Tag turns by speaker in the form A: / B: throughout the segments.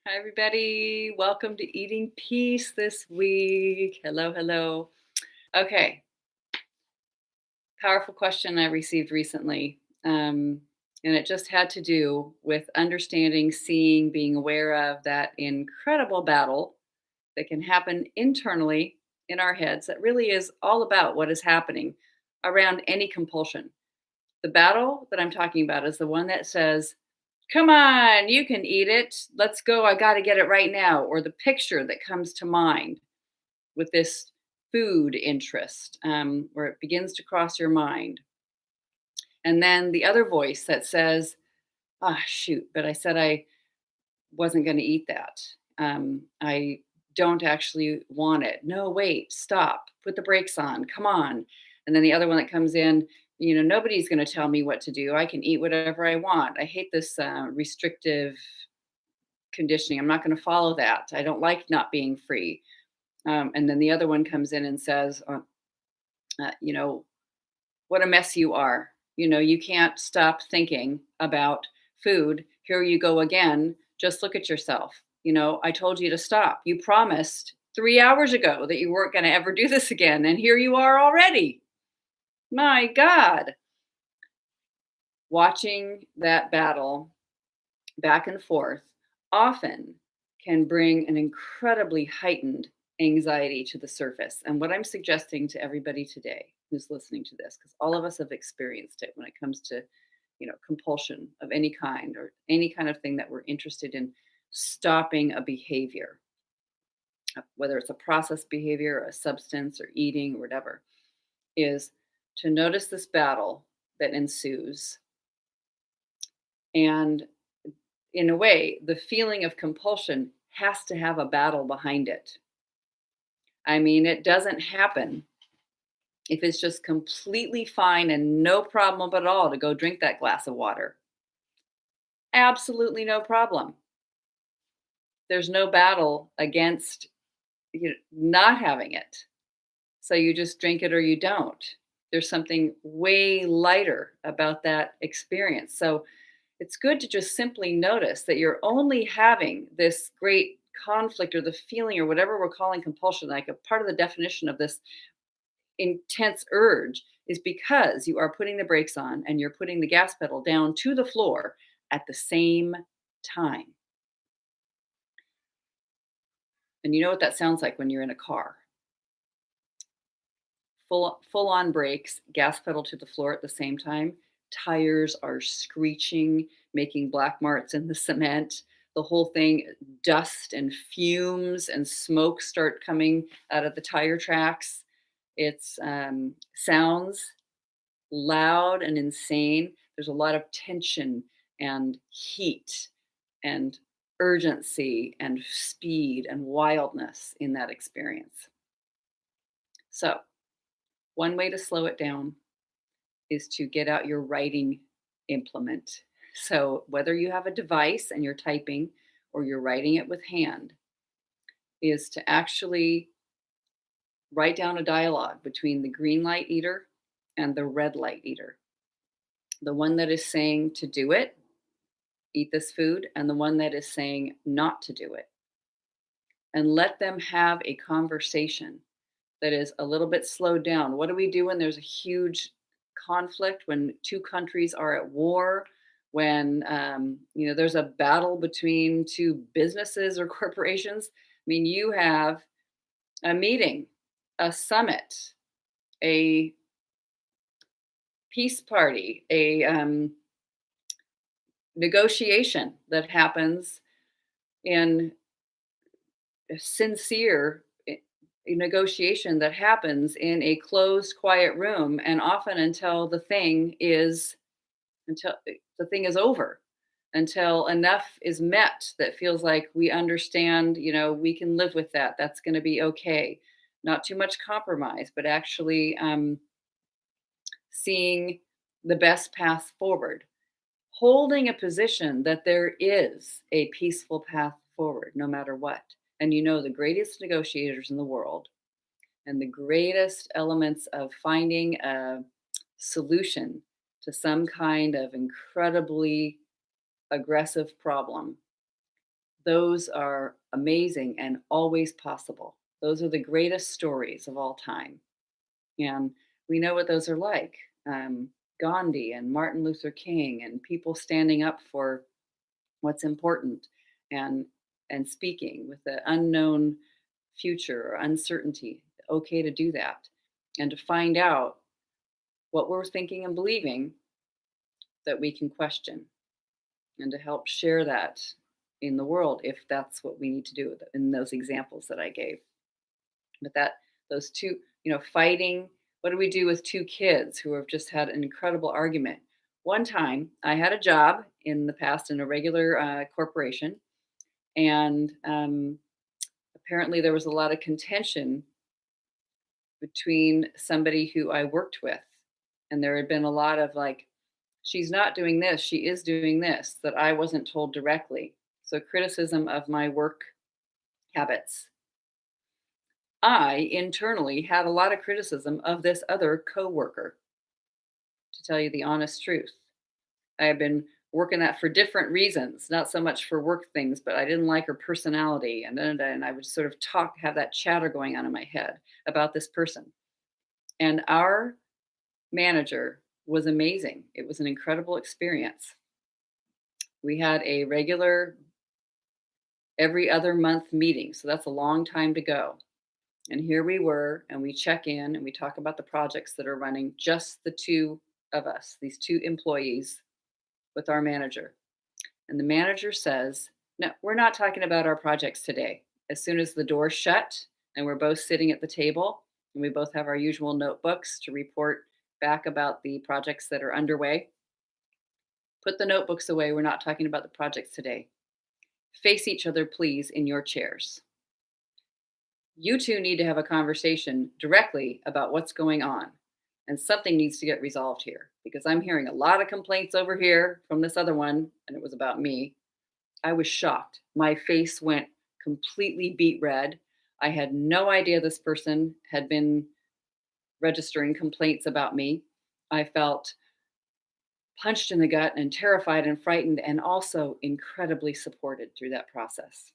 A: Hi, everybody. Welcome to Eating Peace this week. Hello, hello. Okay, powerful question I received recently. And it just had to do with understanding, seeing, being aware of that incredible battle that can happen internally in our heads that really is all about what is happening around any compulsion. The battle that I'm talking about is the one that says, "Come on, you can eat it. Let's go. I got to get it right now." Or the picture that comes to mind with this food interest, where it begins to cross your mind. And then the other voice that says, "Ah, shoot, but I said I wasn't going to eat that. I don't actually want it. No, wait, stop, put the brakes on, come on." And then the other one that comes in, nobody's going to tell me what to do. I can eat whatever I want. I hate this restrictive conditioning. I'm not going to follow that. I don't like not being free. And then the other one comes in and says, uh, you know, what a mess you are. You can't stop thinking about food. Here you go again. Just look at yourself. I told you to stop. You promised 3 hours ago that you weren't going to ever do this again. And here you are already. My God. Watching that battle back and forth often can bring an incredibly heightened anxiety to the surface. And what I'm suggesting to everybody today who's listening to this, because all of us have experienced it when it comes to, compulsion of any kind or any kind of thing that we're interested in stopping a behavior, whether it's a process behavior, a substance, or eating, or whatever, is to notice this battle that ensues. And in a way, the feeling of compulsion has to have a battle behind it. I mean, it doesn't happen if it's just completely fine and no problem at all to go drink that glass of water. Absolutely no problem. There's no battle against not having it. So you just drink it or you don't. There's something way lighter about that experience. So it's good to just simply notice that you're only having this great conflict or the feeling or whatever we're calling compulsion, like a part of the definition of this intense urge is because you are putting the brakes on and you're putting the gas pedal down to the floor at the same time. And you know what that sounds like when you're in a car. Full on brakes, gas pedal to the floor at the same time. Tires are screeching, making black marks in the cement. The whole thing, dust and fumes and smoke start coming out of the tire tracks. It's sounds loud and insane. There's a lot of tension and heat and urgency and speed and wildness in that experience. So, one way to slow it down is to get out your writing implement. So, whether you have a device and you're typing or you're writing it with hand, is to actually write down a dialogue between the green light eater and the red light eater. The one that is saying to do it, eat this food, and the one that is saying not to do it. And let them have a conversation that is a little bit slowed down. What do we do when there's a huge conflict, when two countries are at war, when there's a battle between two businesses or corporations? I mean, you have a meeting, a summit, a peace party, a negotiation that happens in a sincere negotiation that happens in a closed quiet room, and often until the thing is over, until enough is met that feels like we understand, we can live with that, that's going to be okay. Not too much compromise, but actually seeing the best path forward, holding a position that there is a peaceful path forward no matter what. And the greatest negotiators in the world and the greatest elements of finding a solution to some kind of incredibly aggressive problem Those are amazing and always possible. Those are the greatest stories of all time. And we know what those are like. Um, Gandhi and Martin Luther King and people standing up for what's important and speaking with the unknown future or uncertainty. Okay to do that and to find out what we're thinking and believing that we can question and to help share that in the world if that's what we need to do in those examples that I gave. But that those two, fighting, what do we do with two kids who have just had an incredible argument? One time I had a job in the past in a regular corporation, and apparently there was a lot of contention between somebody who I worked with. And there had been a lot of like, she's not doing this, she is doing this, that I wasn't told directly. So criticism of my work habits. I internally had a lot of criticism of this other coworker, to tell you the honest truth. I had been working that for different reasons, not so much for work things, but I didn't like her personality, and and I would sort of have that chatter going on in my head about this person. And our manager was amazing. It was an incredible experience. We had a regular every other month meeting, so that's a long time to go. And here we were, and we check in and we talk about the projects that are running, just the two of us, these two employees with our manager. And the manager says, "No, we're not talking about our projects today." As soon as the door shut and we're both sitting at the table and we both have our usual notebooks to report back about the projects that are underway, put the notebooks away. We're not talking about the projects today. Face each other, please, in your chairs. You two need to have a conversation directly about what's going on. And something needs to get resolved here because I'm hearing a lot of complaints over here from this other one, and it was about me. I was shocked. My face went completely beet red. I had no idea this person had been registering complaints about me. I felt punched in the gut and terrified and frightened, and also incredibly supported through that process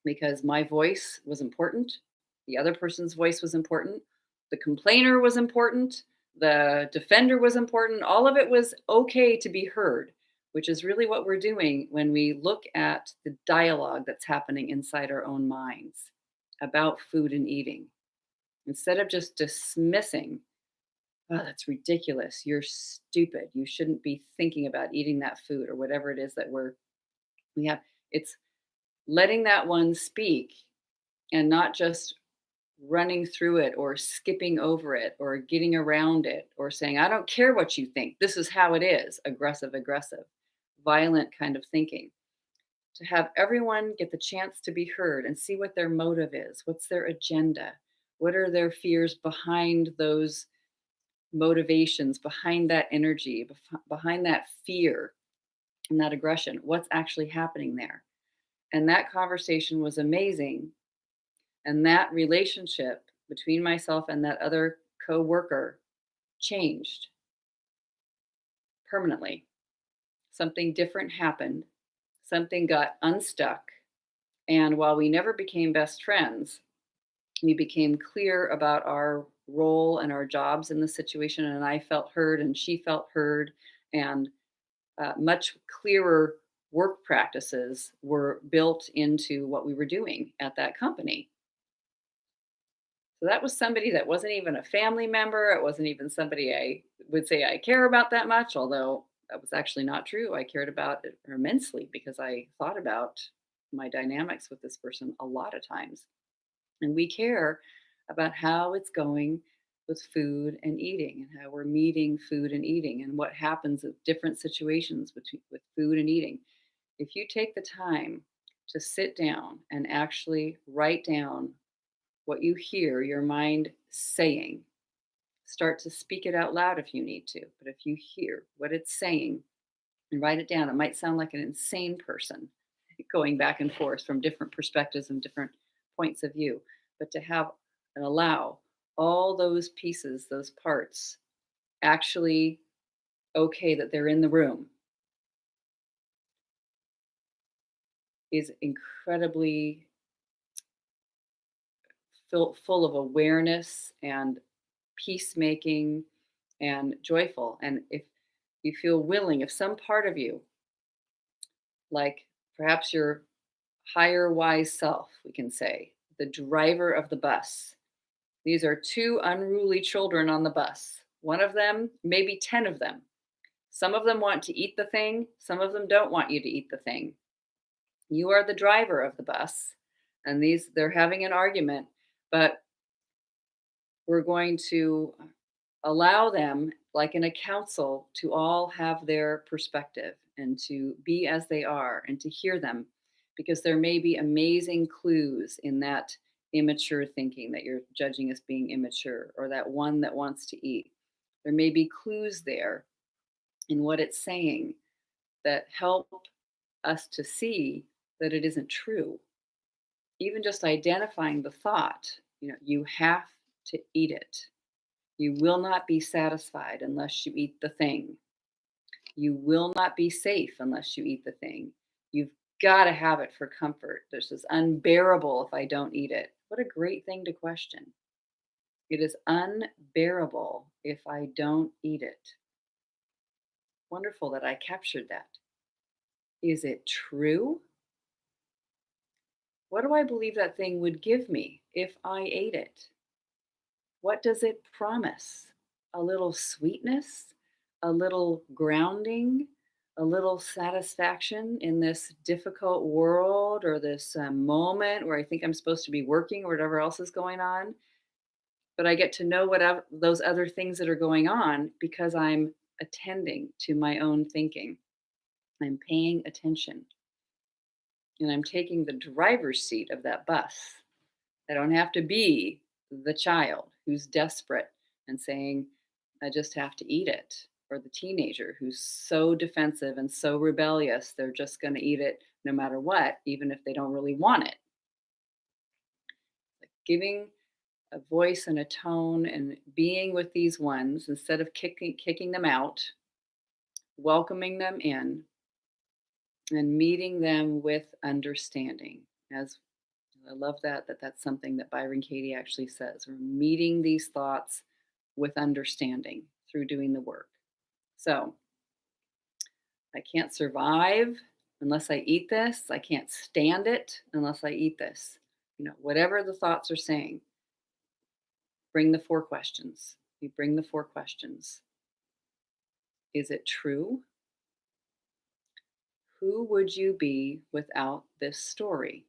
A: because my voice was important. The other person's voice was important. The complainer was important. The defender was important. All of it was okay to be heard, which is really what we're doing when we look at the dialogue that's happening inside our own minds about food and eating. Instead of just dismissing, "Oh, that's ridiculous. You're stupid. You shouldn't be thinking about eating that food," or whatever it is that we have. It's letting that one speak and not just running through it or skipping over it or getting around it or saying, "I don't care what you think. This is how it is." Aggressive, violent kind of thinking. To have everyone get the chance to be heard and see what their motive is. What's their agenda? What are their fears behind those motivations, behind that energy, behind that fear and that aggression? What's actually happening there? And that conversation was amazing. And that relationship between myself and that other coworker changed permanently. Something different happened. Something got unstuck. And while we never became best friends, we became clear about our role and our jobs in the situation. And I felt heard, and she felt heard. And much clearer work practices were built into what we were doing at that company. So that was somebody that wasn't even a family member. It wasn't even somebody I would say I care about that much, although that was actually not true. I cared about it immensely because I thought about my dynamics with this person a lot of times. And we care about how it's going with food and eating and how we're meeting food and eating and what happens in different situations with food and eating. If you take the time to sit down and actually write down what you hear your mind saying, start to speak it out loud if you need to. But if you hear what it's saying and write it down, it might sound like an insane person going back and forth from different perspectives and different points of view. But to have and allow all those pieces, those parts, actually okay that they're in the room. is incredibly full of awareness and peacemaking and joyful. And if you feel willing, if some part of you, like perhaps your higher wise self, we can say, the driver of the bus, these are two unruly children on the bus. One of them, maybe 10 of them. Some of them want to eat the thing, some of them don't want you to eat the thing. You are the driver of the bus, and they're having an argument, but we're going to allow them, like in a council, to all have their perspective and to be as they are and to hear them, because there may be amazing clues in that immature thinking that you're judging as being immature, or that one that wants to eat. There may be clues there in what it's saying that help us to see that it isn't true. Even just identifying the thought, you have to eat it. You will not be satisfied unless you eat the thing. You will not be safe unless you eat the thing. You've got to have it for comfort. This is unbearable if I don't eat it. What a great thing to question. It is unbearable if I don't eat it. Wonderful that I captured that. Is it true? What do I believe that thing would give me if I ate it? What does it promise? A little sweetness, a little grounding, a little satisfaction in this difficult world, or this moment where I think I'm supposed to be working or whatever else is going on. But I get to know whatever those other things that are going on because I'm attending to my own thinking. I'm paying attention, and I'm taking the driver's seat of that bus. I don't have to be the child who's desperate and saying, I just have to eat it. Or the teenager who's so defensive and so rebellious, they're just going to eat it no matter what, even if they don't really want it. Like giving a voice and a tone and being with these ones instead of kicking them out, welcoming them in, and meeting them with understanding. As I love that's something that Byron Katie actually says. We're meeting these thoughts with understanding through doing the work. So I can't survive unless I eat this. I can't stand it unless I eat this. Whatever the thoughts are saying, bring the four questions. You bring the four questions. Is it true? Who would you be without this story?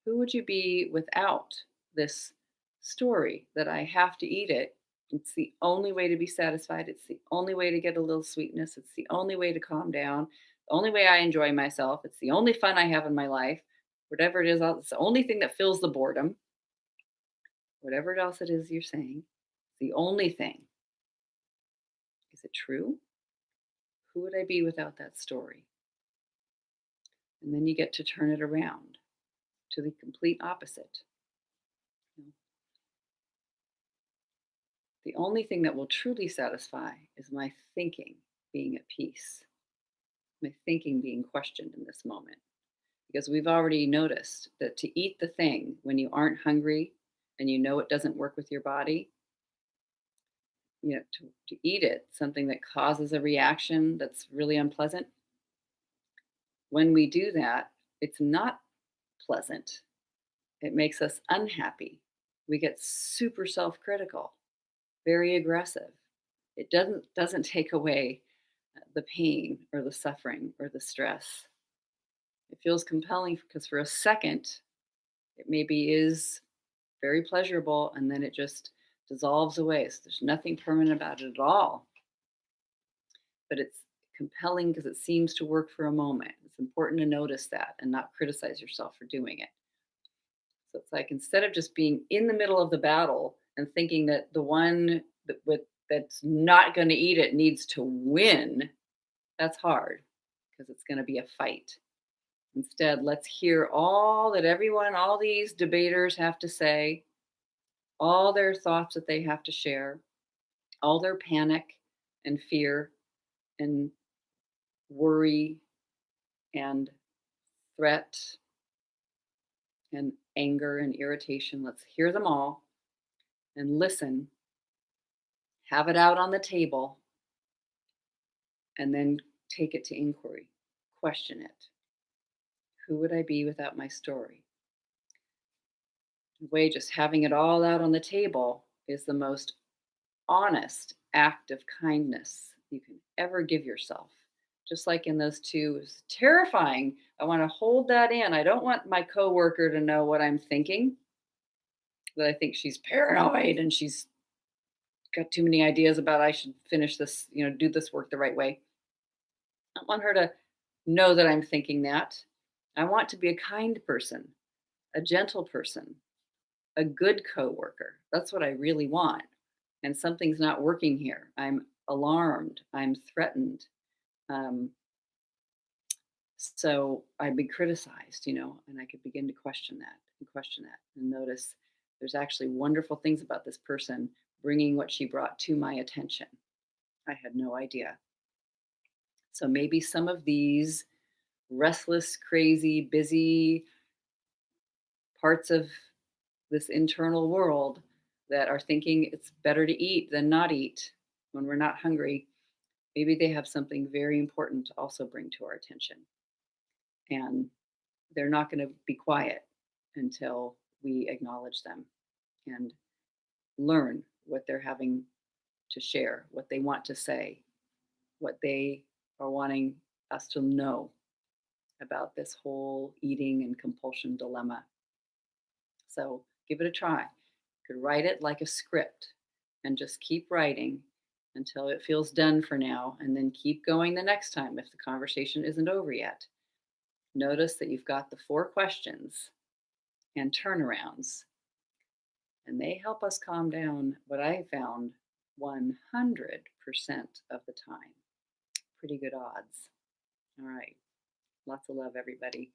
A: Who would you be without this story that I have to eat it? It's the only way to be satisfied. It's the only way to get a little sweetness. It's the only way to calm down. The only way I enjoy myself. It's the only fun I have in my life. Whatever it is, it's the only thing that fills the boredom. Whatever else it is you're saying, the only thing. Is it true? Who would I be without that story? And then you get to turn it around to the complete opposite. The only thing that will truly satisfy is my thinking being at peace, my thinking being questioned in this moment. Because we've already noticed that to eat the thing when you aren't hungry and you know it doesn't work with your body, to eat it, something that causes a reaction that's really unpleasant, when we do that, it's not pleasant. It makes us unhappy. We get super self-critical, very aggressive. It doesn't take away the pain or the suffering or the stress. It feels compelling because for a second, it maybe is very pleasurable, and then it just dissolves away. So there's nothing permanent about it at all. But it's compelling because it seems to work for a moment. It's important to notice that and not criticize yourself for doing it. So it's like instead of just being in the middle of the battle and thinking that the one that's not going to eat it needs to win, that's hard because it's going to be a fight. Instead, let's hear all these debaters have to say, all their thoughts that they have to share, all their panic and fear and worry and threat and anger and irritation. Let's hear them all and listen, have it out on the table, and then take it to inquiry. Question it. Who would I be without my story? The way just having it all out on the table is the most honest act of kindness you can ever give yourself. Just like in those two, it's terrifying. I want to hold that in. I don't want my coworker to know what I'm thinking, that I think she's paranoid and she's got too many ideas about I should finish this, do this work the right way. I don't want her to know that I'm thinking that. I want to be a kind person, a gentle person, a good coworker. That's what I really want. And something's not working here. I'm alarmed. I'm threatened. Um, so I'd be criticized, and I could begin to question that and notice there's actually wonderful things about this person bringing what she brought to my attention. I had no idea. So maybe some of these restless, crazy, busy parts of this internal world that are thinking it's better to eat than not eat when we're not hungry, maybe they have something very important to also bring to our attention. And they're not going to be quiet until we acknowledge them and learn what they're having to share, what they want to say, what they are wanting us to know about this whole eating and compulsion dilemma. So give it a try. You could write it like a script and just keep writing until it feels done for now, and then keep going the next time if the conversation isn't over yet. Notice that you've got the 4 questions and turnarounds, and they help us calm down, what I found, 100% of the time. Pretty good odds. All right. Lots of love, everybody.